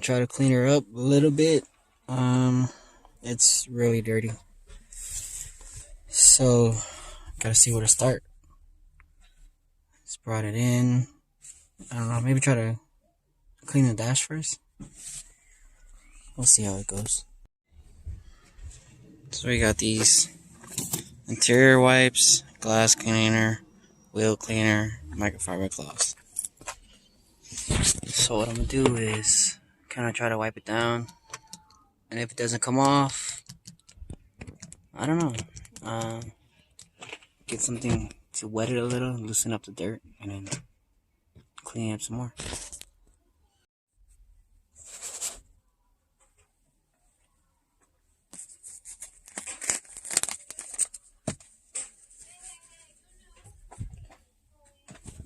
try to clean her up a little bit. It's really dirty. So, gotta see where to start. Just brought it in. I don't know, maybe try to clean the dash first. We'll see how it goes. So we got these interior wipes, glass cleaner, wheel cleaner, microfiber cloths. So what I'm gonna do is kind of try to wipe it down, and if it doesn't come off, I don't know, get something to wet it a little, loosen up the dirt, and then clean it up some more.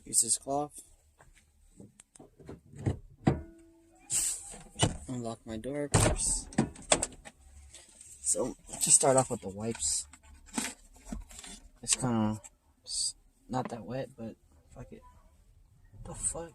Use this cloth. Unlock my door, of course. So, just start off with the wipes. It's kind of not that wet, but fuck it. What the fuck?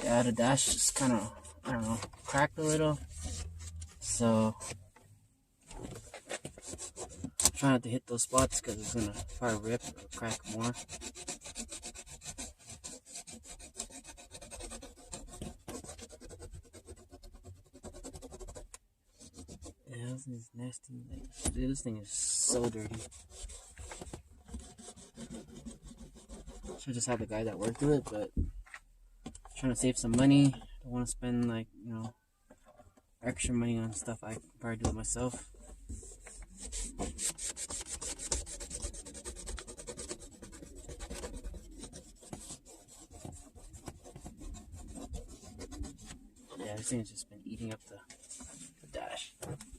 Yeah, the dash is kind of, I don't know, cracked a little. So, try not to hit those spots because it's gonna probably rip or crack more. Yeah, this is nasty. Like, dude, this thing is so dirty. Should just have the guy that worked do it, but trying to save some money. Don't want to spend, like, you know, extra money on stuff I can probably do it myself. Yeah, this thing's just been eating up the dash.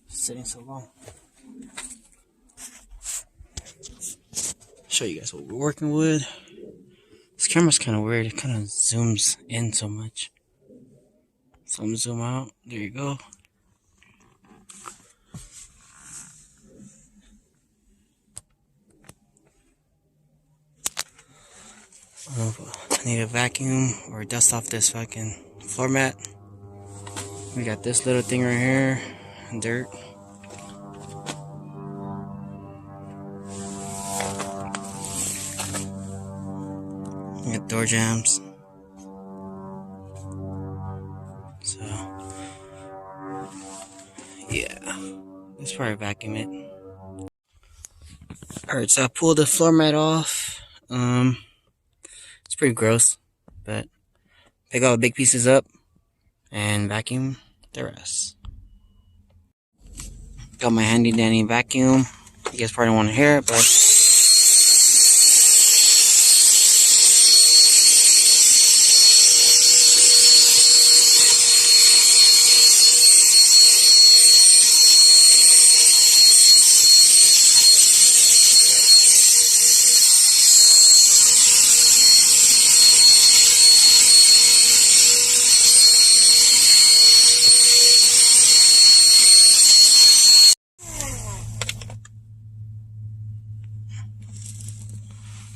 Sitting so long. Show you guys what we're working with. This camera's kind of weird. It kind of zooms in so much. So I'm gonna zoom out. There you go. I need a vacuum or dust off this fucking floor mat. We got this little thing right here. Dirt. We got door jams. So, yeah. Let's probably vacuum it. Alright, so I pulled the floor mat off. It's pretty gross, but pick all the big pieces up and vacuum the rest. Got my handy danny vacuum. You guys probably don't want to hear it, but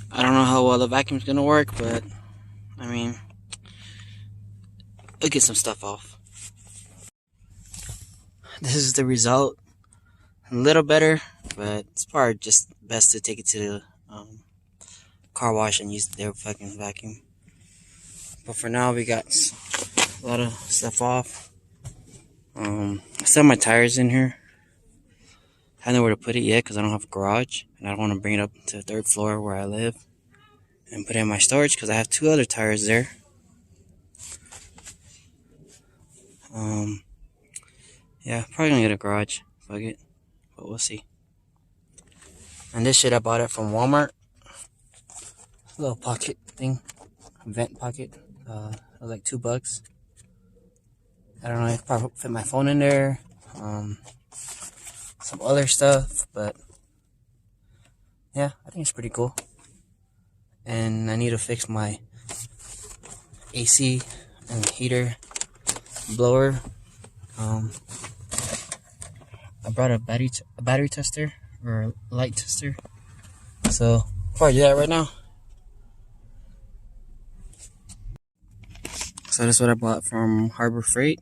I don't know how well the vacuum's gonna work, but I mean, it'll get some stuff off. This is the result. A little better, but it's probably just best to take it to the car wash and use their fucking vacuum. But for now, we got a lot of stuff off. I still have my tires in here. I don't know where to put it yet because I don't have a garage, and I don't want to bring it up to the 3rd floor where I live and put it in my storage because I have 2 other tires there. Yeah, probably gonna get a garage. Fuck it, but we'll see. And this shit, I bought it from Walmart. Little pocket thing, vent pocket. It was like $2. I don't know if I fit my phone in there, some other stuff, but yeah, I think it's pretty cool. And I need to fix my AC and heater blower. I brought a battery tester or a light tester, so I'll probably do that right now. So that's what I bought from Harbor Freight.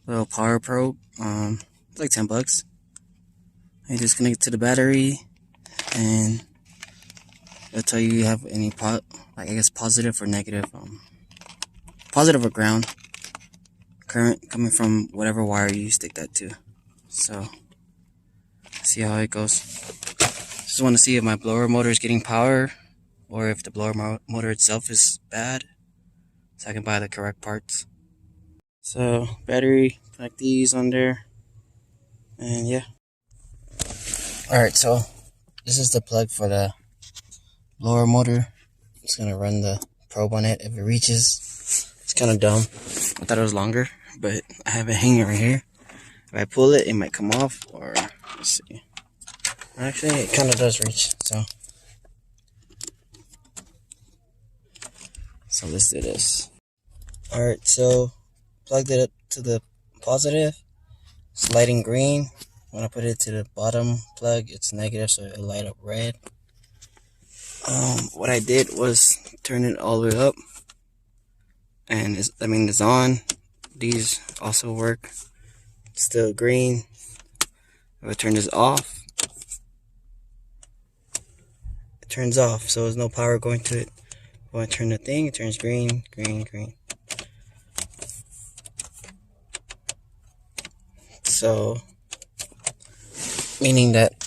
Little power probe. It's like $10. You just connect it to the battery, and it'll tell you have any positive or negative, positive or ground current coming from whatever wire you stick that to. So see how it goes. Just want to see if my blower motor is getting power, or if the blower motor itself is bad, so I can buy the correct parts. So battery, connect these on there, and yeah. Alright, so this is the plug for the blower motor. It's gonna run the probe on it if it reaches. It's kind of dumb. I thought it was longer, but I have it hanging right here. If I pull it, it might come off, or let's see. Actually, it kind of does reach, so let's do this. Alright, so plugged it up to the positive. It's lighting green. When I put it to the bottom plug, it's negative, so it'll light up red. What I did was turn it all the way up, and it's on. These also work. It's still green. If I turn this off, it turns off, so there's no power going to it. When I turn the thing, it turns green, green, green. So, meaning that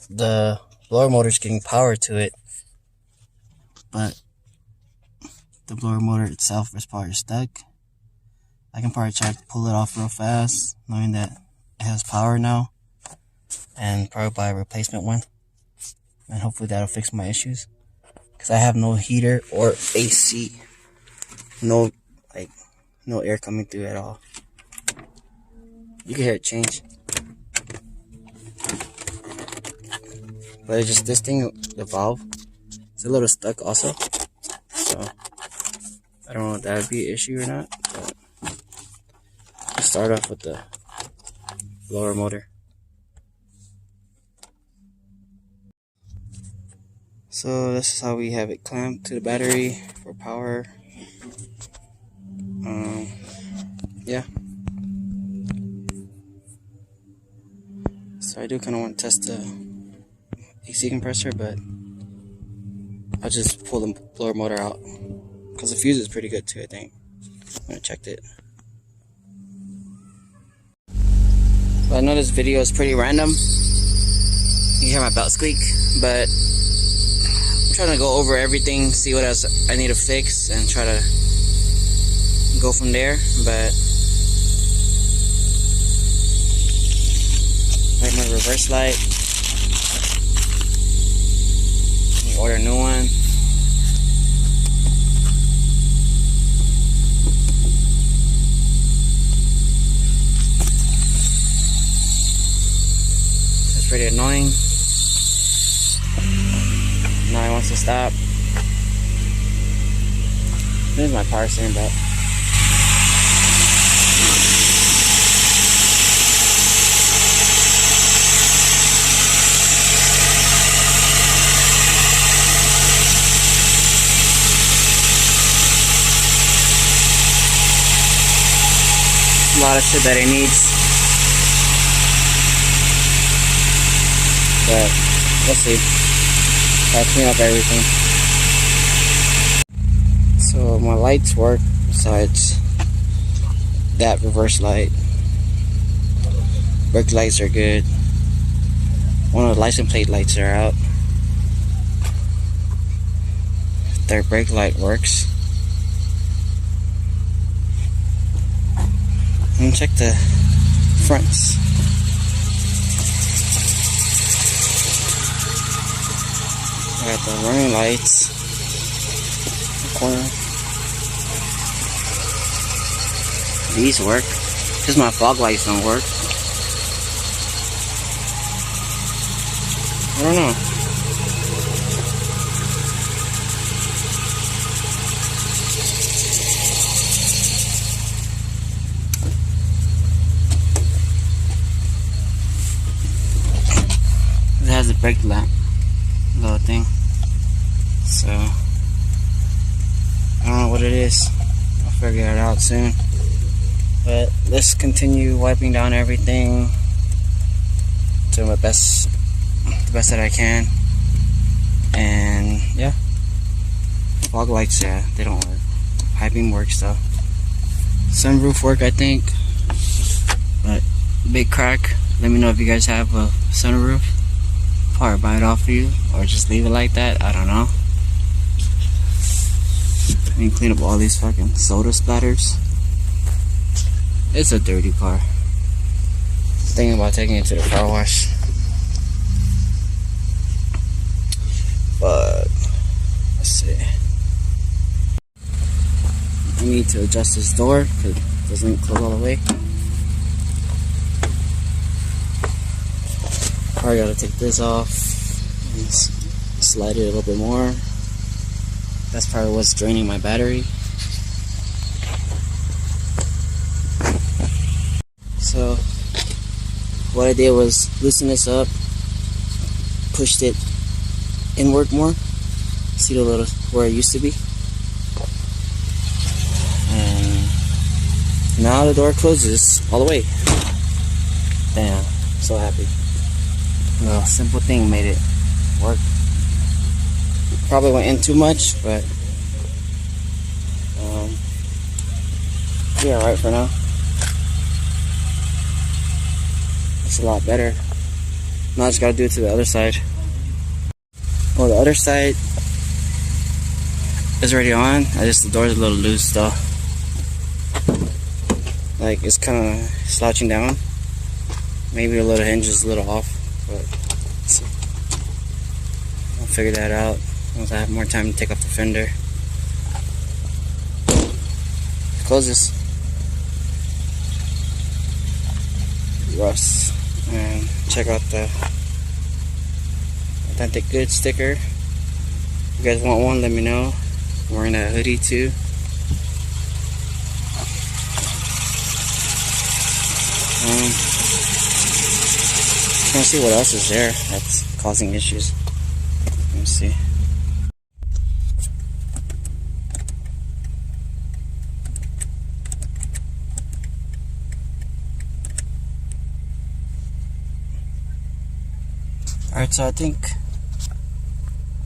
the blower motor is getting power to it, but the blower motor itself is probably stuck. I can probably try to pull it off real fast, knowing that it has power now, and probably buy a replacement one, and hopefully that'll fix my issues, because I have no heater or AC, no air coming through at all. You can hear it change, but it's just this thing, the valve, it's a little stuck also, so I don't know if that would be an issue or not, but let's start off with the blower motor. So this is how we have it clamped to the battery for power. Yeah. So I do kind of want to test the AC compressor, but I'll just pull the blower motor out, because the fuse is pretty good too, I think. I'm gonna check it. But I know this video is pretty random. You hear my belt squeak, but I'm trying to go over everything, see what else I need to fix, and try to go from there. But like my reverse light, let me order a new one. It's pretty annoying. Now it wants to stop. There's my power steering belt. A lot of shit that it needs, but we'll see. I'll clean up everything. So my lights work besides that reverse light. Brake lights are good. One of the license plate lights are out. Third brake light works. And check the fronts. I got the running lights. The corner. these work. Just my fog lights don't work. I don't know. It has a brake lamp little thing. So I don't know what it is. I'll figure it out soon. But let's continue wiping down everything to my best, the best that I can. And yeah, fog lights, yeah, they don't work. High beam works though. Sunroof work, I think, but big crack. Let me know if you guys have a sunroof. Probably buy it off for you, or just leave it like that. I don't know. Let me clean up all these fucking soda splatters. It's a dirty car. Thinking about taking it to the car wash. But let's see. I need to adjust this door because it doesn't close all the way. Probably gotta take this off and slide it a little bit more. That's probably what's draining my battery. So what I did was loosen this up, pushed it inward more. See the little where it used to be, and now the door closes all the way. Damn, so happy. A simple thing made it work. Probably went in too much, but yeah, alright for now. It's a lot better. Now I just gotta do it to the other side. Well, the other side is already on. The door's a little loose though. Like it's kind of slouching down. Maybe a little hinge is a little off, but I'll figure that out once I have more time to take off the fender. Close this. Rust. And check out the Authentic Good sticker. If you guys want one, let me know. I'm wearing that hoodie too. Trying to see what else is there that's causing issues. Let me see. Alright, so I think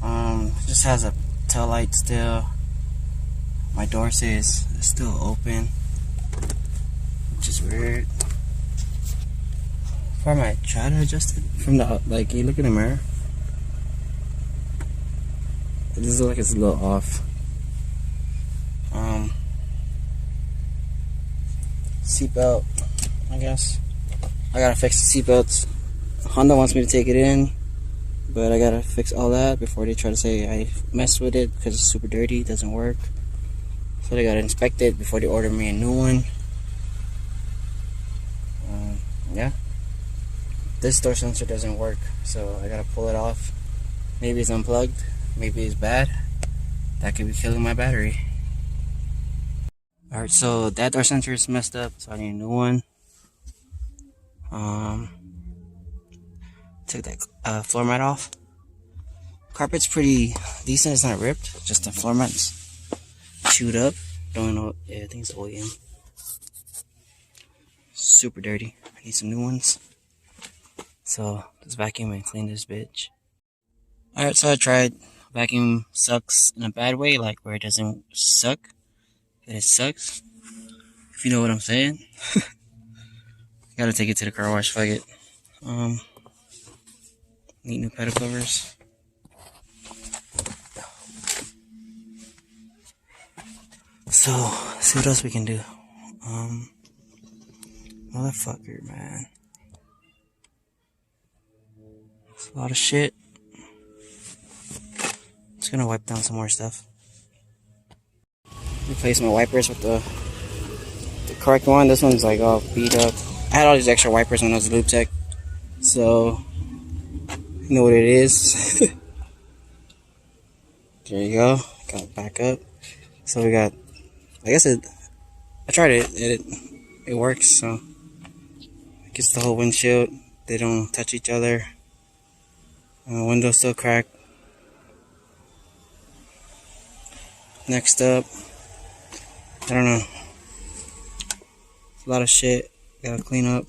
it just has a tail light still. My door says it's still open, which is weird. If I might try to adjust it from the, like, you look in the mirror, it just looks like it's a little off. Seatbelt, I guess. I gotta fix the seatbelts. Honda wants me to take it in, but I gotta fix all that before they try to say I messed with it because it's super dirty, it doesn't work. So they gotta inspect it before they order me a new one. Yeah. This door sensor doesn't work, so I gotta pull it off. Maybe it's unplugged, maybe it's bad. That could be killing my battery. Alright, so that door sensor is messed up, so I need a new one. Took that floor mat off. Carpet's pretty decent, it's not ripped, just the floor mat's chewed up. Don't know, yeah, I think it's OEM. Super dirty. I need some new ones. So let's vacuum and clean this bitch. Alright, so I tried. Vacuum sucks in a bad way, like where it doesn't suck, but it sucks. If you know what I'm saying. Gotta take it to the car wash, fuck it. Need new pedal covers. So, let's see what else we can do. Motherfucker, man. It's a lot of shit. Just gonna wipe down some more stuff. Replace my wipers with the the correct one. This one's like all beat up. I had all these extra wipers when I was a lube tech, so you know what it is. There you go. Got it back up. So we got, I guess I tried it works. So it gets the whole windshield. They don't touch each other. Window's still cracked. Next up, I don't know. A lot of shit gotta clean up.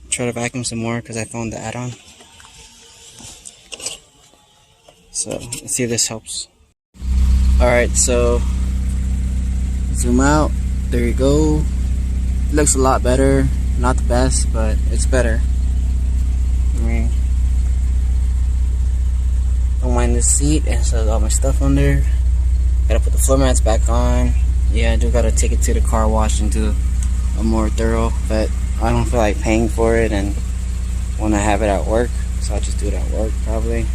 Try to vacuum some more because I found the add-on. So let's see if this helps. Alright, so zoom out. There you go. It looks a lot better. Not the best, but it's better. I mean, don't mind this seat. It has all my stuff on there. Gotta put the floor mats back on. Yeah, I do gotta take it to the car wash and do a more thorough, but I don't feel like paying for it and when I have it at work, so I'll just do it at work probably.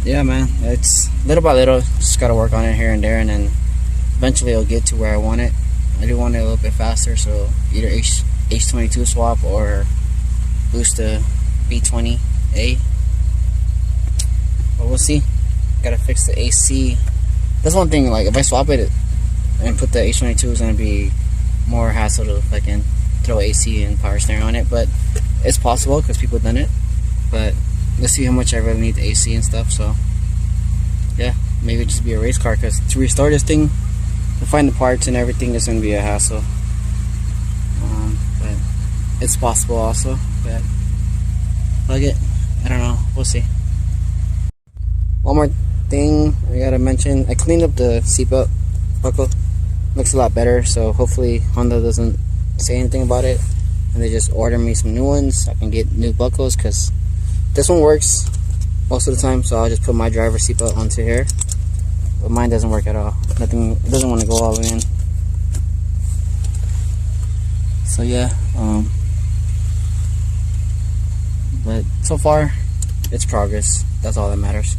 Yeah, man, it's little by little, just gotta work on it here and there, and then eventually it'll get to where I want it. I do want it a little bit faster, so either H22 swap or boost to B20A. But we'll see. Gotta fix the AC. That's one thing, like if I swap it and put the H22, it's gonna be more hassle to fucking throw AC and power steering on it, but it's possible because people have done it. But let's see how much I really need the AC and stuff. So yeah, maybe just be a race car, because to restore this thing, to find the parts and everything, is gonna be a hassle. But it's possible also. But plug it, I don't know, we'll see. One more thing I gotta mention, I cleaned up the seatbelt buckle. Looks a lot better, so hopefully Honda doesn't say anything about it and they just order me some new ones. I can get new buckles, because this one works most of the time, so I'll just put my driver's seatbelt onto here, but mine doesn't work at all. Nothing, it doesn't want to go all the way in. So yeah, but so far it's progress. That's all that matters.